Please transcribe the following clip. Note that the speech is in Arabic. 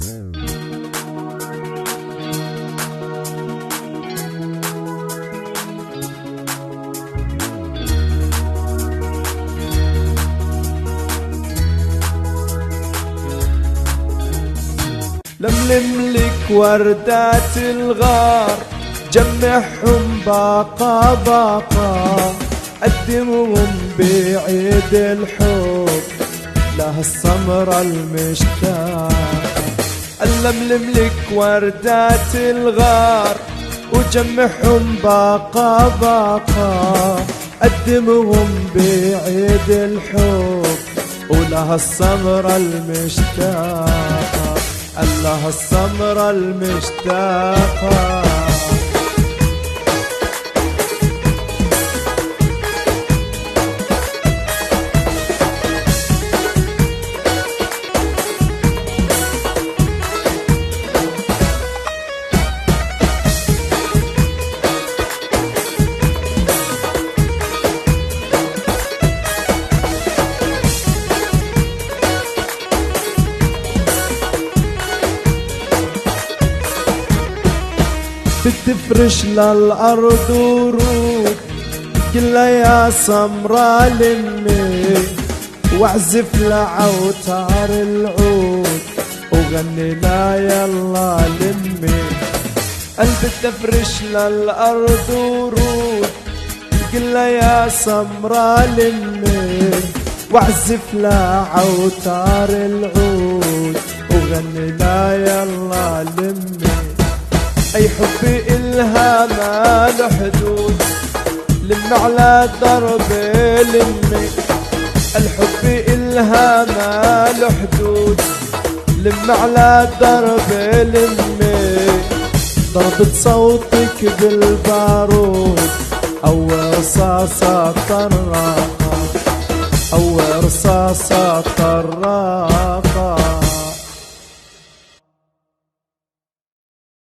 لملم لك وردات الغار، جمعهم باقة باقة، قدمهم بعيد الحب لهالسمرة المشتاقة. ألملم لك وردات الغار وجمعهم باقة باقة، قدمهم بعيد الحب ولهالسمرة المشتاقة، الله السمرة المشتاقة. بتفرش للأرض ورود، كلها يا سمرة لمي، واعزف لعوتار العود وغني لا يلا لمي. قلبي تفرش للأرض ورود، كلها يا سمرة لمي، واعزف لعوتار العود وغني لا يلا لمي. أي حبي إلها ما له حدود، لم على دربي لمي. الحب إلها ما له حدود، لم على دربي لمي. ضربة صوتك بالبارود أو رصاصة طراقة، أو رصاصة طراقة.